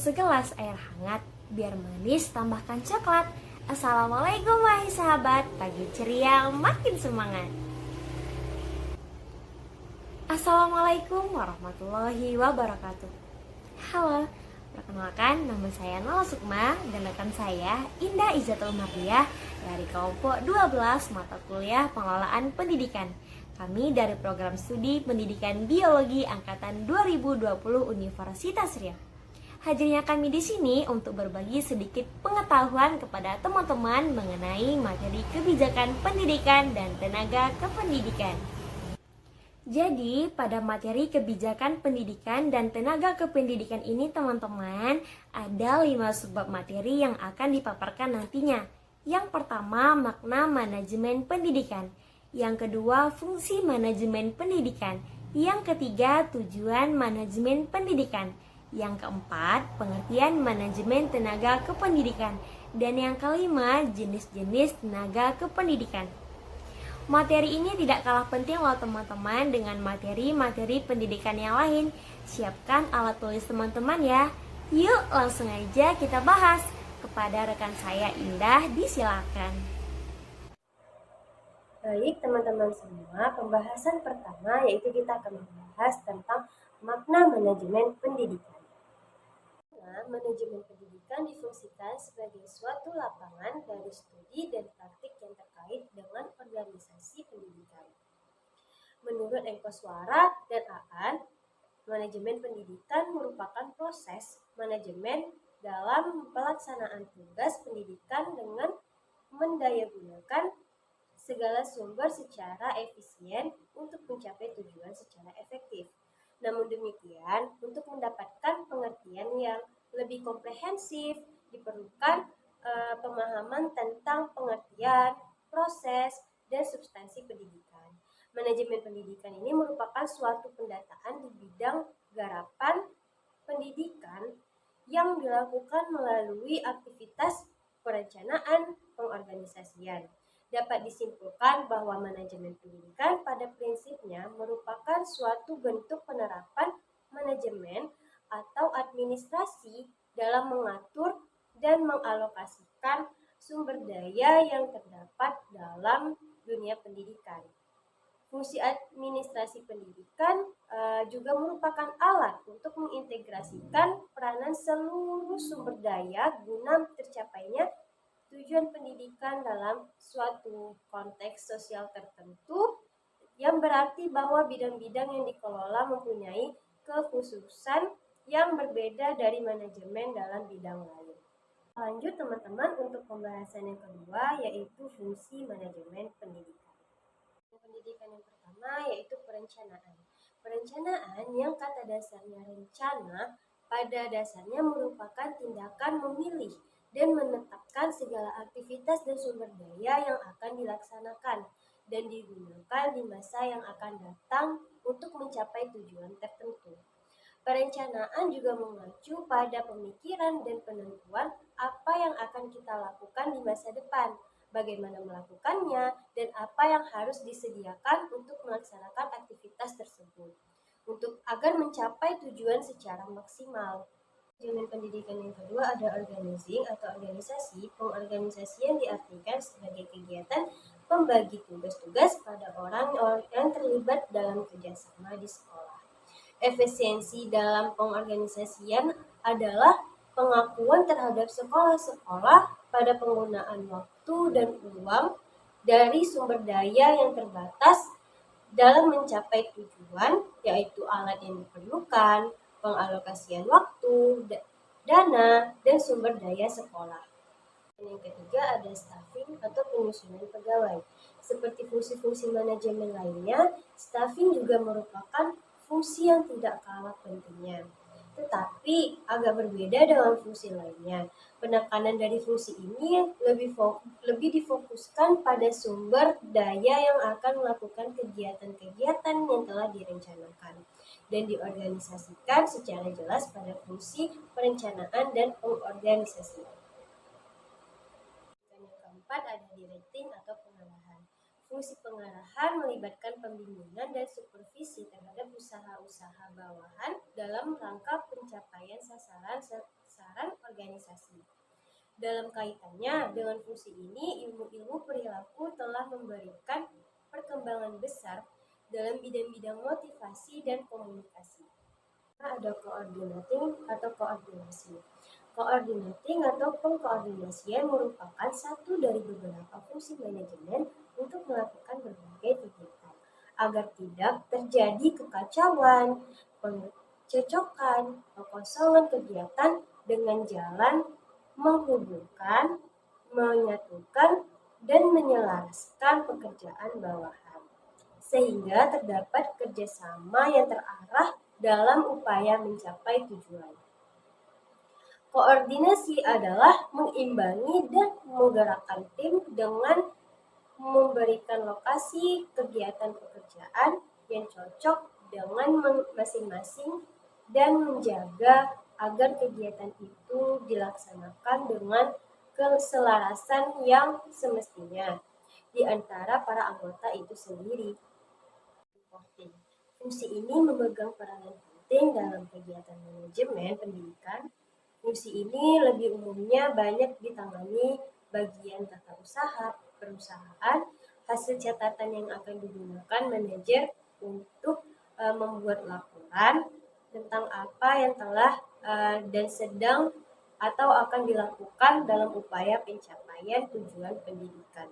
segelas air hangat, biar manis tambahkan coklat. Assalamualaikum wahai sahabat, pagi ceria makin semangat. Assalamualaikum warahmatullahi wabarakatuh. Halo, perkenalkan nama saya Nala Sukma dan rekan saya Indah Izzatul Mardiah dari kelompok 12 mata kuliah pengelolaan pendidikan. Kami dari program studi pendidikan biologi angkatan 2020 Universitas Riau. Hadirnya kami di sini untuk berbagi sedikit pengetahuan kepada teman-teman mengenai materi kebijakan pendidikan dan tenaga kependidikan. Jadi, pada materi kebijakan pendidikan dan tenaga kependidikan ini teman-teman, ada 5 subbab materi yang akan dipaparkan nantinya. Yang pertama, makna manajemen pendidikan. Yang kedua, fungsi manajemen pendidikan. Yang ketiga, tujuan manajemen pendidikan. Yang keempat, pengertian manajemen tenaga kependidikan. Dan yang kelima, jenis-jenis tenaga kependidikan. Materi ini tidak kalah penting loh teman-teman dengan materi-materi pendidikan yang lain. Siapkan alat tulis teman-teman ya. Yuk langsung aja kita bahas. Kepada rekan saya Indah, disilakan. Baik teman-teman semua, pembahasan pertama yaitu kita akan membahas tentang makna manajemen pendidikan. Manajemen pendidikan difungsikan sebagai suatu lapangan dari studi dan praktik yang terkait dengan organisasi pendidikan. Menurut Engkoswara dan Aan, manajemen pendidikan merupakan proses manajemen dalam pelaksanaan tugas pendidikan dengan mendayagunakan segala sumber secara efisien untuk mencapai tujuan secara efektif. Namun demikian, untuk mendapatkan pengertian yang lebih komprehensif, diperlukan pemahaman tentang pengertian, proses, dan substansi pendidikan. Manajemen pendidikan ini merupakan suatu pendataan di bidang garapan pendidikan yang dilakukan melalui aktivitas perencanaan pengorganisasian. Dapat disimpulkan bahwa manajemen pendidikan pada prinsipnya merupakan suatu bentuk penerapan manajemen atau administrasi dalam mengatur dan mengalokasikan sumber daya yang terdapat dalam dunia pendidikan. Fungsi administrasi pendidikan juga merupakan alat untuk mengintegrasikan peranan seluruh sumber daya guna tercapainya tujuan pendidikan dalam suatu konteks sosial tertentu, yang berarti bahwa bidang-bidang yang dikelola mempunyai kekhususan yang berbeda dari manajemen dalam bidang lain. Lanjut teman-teman untuk pembahasan yang kedua yaitu fungsi manajemen pendidikan. Pendidikan yang pertama yaitu perencanaan. Perencanaan yang kata dasarnya rencana pada dasarnya merupakan tindakan memilih dan menetapkan segala aktivitas dan sumber daya yang akan dilaksanakan dan digunakan di masa yang akan datang untuk mencapai tujuan tertentu. Perencanaan juga mengacu pada pemikiran dan penentuan apa yang akan kita lakukan di masa depan, bagaimana melakukannya, dan apa yang harus disediakan untuk melaksanakan aktivitas tersebut, untuk agar mencapai tujuan secara maksimal. Manajemen pendidikan yang kedua ada organizing atau organisasi. Pengorganisasian diartikan sebagai kegiatan pembagi tugas-tugas pada orang yang terlibat dalam kerjasama di sekolah. Efisiensi dalam pengorganisasian adalah pengakuan terhadap sekolah-sekolah pada penggunaan waktu dan uang dari sumber daya yang terbatas dalam mencapai tujuan, yaitu alat yang diperlukan, pengalokasian waktu, dana, dan sumber daya sekolah. Dan yang ketiga ada staffing atau penyusunan pegawai. Seperti fungsi-fungsi manajemen lainnya, staffing juga merupakan fungsi yang tidak kalah pentingnya. Tetapi agak berbeda dengan fungsi lainnya. Penekanan dari fungsi ini lebih difokuskan pada sumber daya yang akan melakukan kegiatan-kegiatan yang telah direncanakan dan diorganisasikan secara jelas pada fungsi perencanaan dan pengorganisasian. Yang keempat ada directing atau pengarahan. Fungsi pengarahan melibatkan pembimbingan dan supervisi terhadap usaha-usaha bawahan dalam rangka pencapaian sasaran sasaran organisasi. Dalam kaitannya dengan fungsi ini, ilmu-ilmu perilaku telah memberikan perkembangan besar dalam bidang-bidang motivasi dan komunikasi. Ada coordinating atau koordinasi. Coordinating atau pengkoordinasian merupakan satu dari beberapa fungsi manajemen untuk melakukan berbagai kegiatan agar tidak terjadi kekacauan, pencocokan, kekosongan kegiatan dengan jalan menghubungkan, menyatukan, dan menyelaraskan pekerjaan bawahan, sehingga terdapat kerjasama yang terarah dalam upaya mencapai tujuan. Koordinasi adalah mengimbangi dan menggerakkan tim dengan memberikan lokasi kegiatan pekerjaan yang cocok dengan masing-masing dan menjaga agar kegiatan itu dilaksanakan dengan keselarasan yang semestinya di antara para anggota itu sendiri. Fungsi ini memegang peranan penting dalam kegiatan manajemen pendidikan. Fungsi ini lebih umumnya banyak ditangani bagian tata usaha, perusahaan, hasil catatan yang akan digunakan manajer untuk membuat laporan tentang apa yang telah dan sedang atau akan dilakukan dalam upaya pencapaian tujuan pendidikan.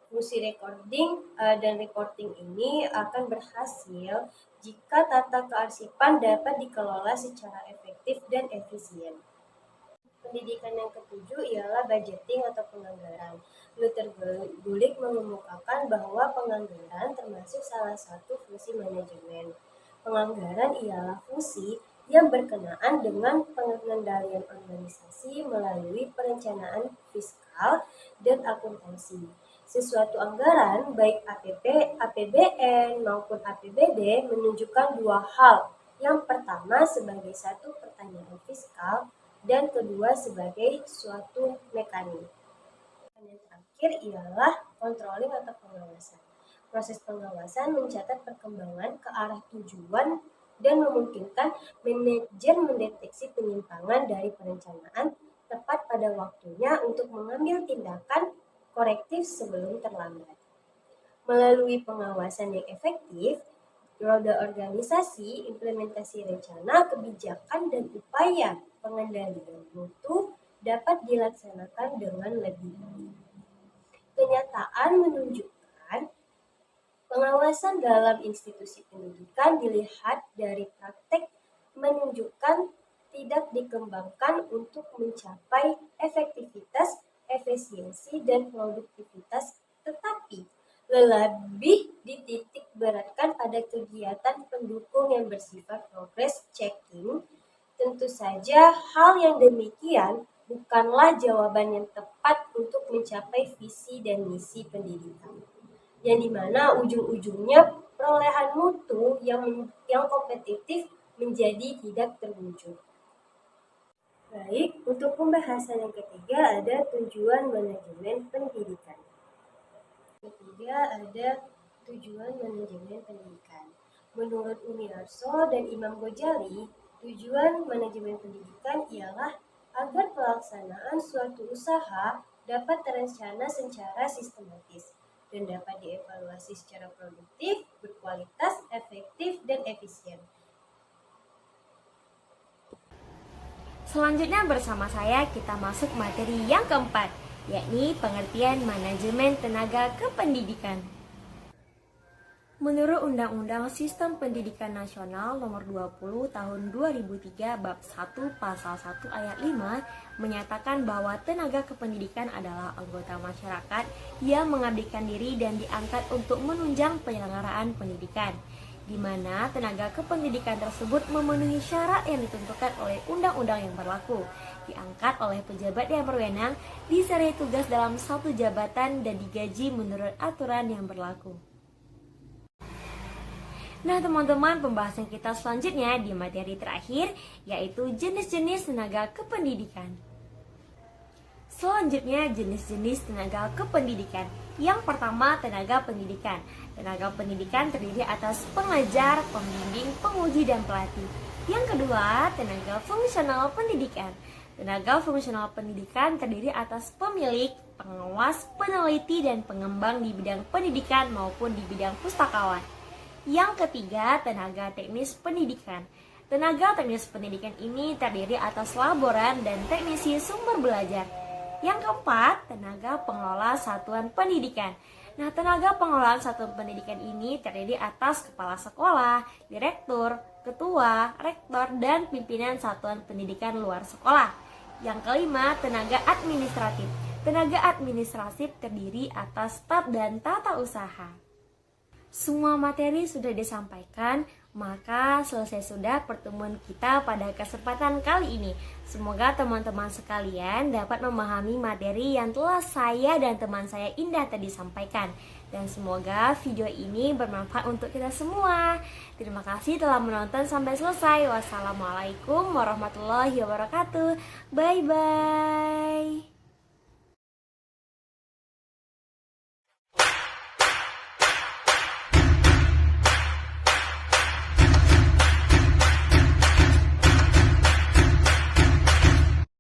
Fungsi recording dan reporting ini akan berhasil jika tata kearsipan dapat dikelola secara efektif dan efisien. Pendidikan yang ketujuh ialah budgeting atau penganggaran. Luther Gulick mengemukakan bahwa penganggaran termasuk salah satu fungsi manajemen. Penganggaran ialah fungsi yang berkenaan dengan pengendalian organisasi melalui perencanaan fiskal dan akuntansi. Sesuatu anggaran, baik APBN maupun APBD, menunjukkan dua hal. Yang pertama sebagai satu pertanyaan fiskal, dan kedua sebagai suatu mekanik. Yang terakhir ialah controlling atau pengawasan. Proses pengawasan mencatat perkembangan ke arah tujuan dan memungkinkan manajer mendeteksi penyimpangan dari perencanaan tepat pada waktunya untuk mengambil tindakan korektif sebelum terlambat. Melalui pengawasan yang efektif, roda organisasi, implementasi rencana, kebijakan, dan upaya pengendalian mutu dapat dilaksanakan dengan lebih baik. Kenyataan menunjukkan pengawasan dalam institusi pendidikan dilihat dari praktek menunjukkan tidak dikembangkan untuk mencapai efektivitas, efisiensi, dan produktivitas, tetapi lebih dititik beratkan pada kegiatan pendukung yang bersifat progress checking. Tentu saja hal yang demikian bukanlah jawaban yang tepat untuk mencapai visi dan misi pendidikan, yang dimana ujung-ujungnya perolehan mutu yang kompetitif menjadi tidak terwujud. Baik, untuk pembahasan yang ketiga ada tujuan manajemen pendidikan. Ketiga ada tujuan manajemen pendidikan. Menurut Uniarso dan Imam Ghazali, tujuan manajemen pendidikan ialah agar pelaksanaan suatu usaha dapat terencana secara sistematis dan dapat dievaluasi secara produktif, berkualitas, efektif, dan efisien. Selanjutnya bersama saya kita masuk materi yang keempat, yakni pengertian manajemen tenaga kependidikan. Menurut Undang-Undang Sistem Pendidikan Nasional Nomor 20 Tahun 2003 Bab 1 Pasal 1 Ayat 5 menyatakan bahwa tenaga kependidikan adalah anggota masyarakat yang mengabdikan diri dan diangkat untuk menunjang penyelenggaraan pendidikan, di mana tenaga kependidikan tersebut memenuhi syarat yang ditentukan oleh undang-undang yang berlaku, diangkat oleh pejabat yang berwenang, disertai tugas dalam satu jabatan dan digaji menurut aturan yang berlaku. Nah teman-teman, pembahasan kita selanjutnya di materi terakhir yaitu jenis-jenis tenaga kependidikan. Selanjutnya jenis-jenis tenaga kependidikan. Yang pertama tenaga pendidikan. Tenaga pendidikan terdiri atas pengajar, pembimbing, penguji, dan pelatih. Yang kedua tenaga fungsional pendidikan. Tenaga fungsional pendidikan terdiri atas pemilik, pengawas, peneliti, dan pengembang di bidang pendidikan maupun di bidang pustakawan. Yang ketiga, tenaga teknis pendidikan. Tenaga teknis pendidikan ini terdiri atas laboran dan teknisi sumber belajar. Yang keempat, tenaga pengelola satuan pendidikan. Nah, tenaga pengelolaan satuan pendidikan ini terdiri atas kepala sekolah, direktur, ketua, rektor, dan pimpinan satuan pendidikan luar sekolah. Yang kelima, tenaga administratif. Tenaga administratif terdiri atas staf dan tata usaha. Semua materi sudah disampaikan, maka selesai sudah pertemuan kita pada kesempatan kali ini. Semoga teman-teman sekalian dapat memahami materi yang telah saya dan teman saya Indah tadi sampaikan. Dan semoga video ini bermanfaat untuk kita semua. Terima kasih telah menonton sampai selesai. Wassalamualaikum warahmatullahi wabarakatuh. Bye-bye.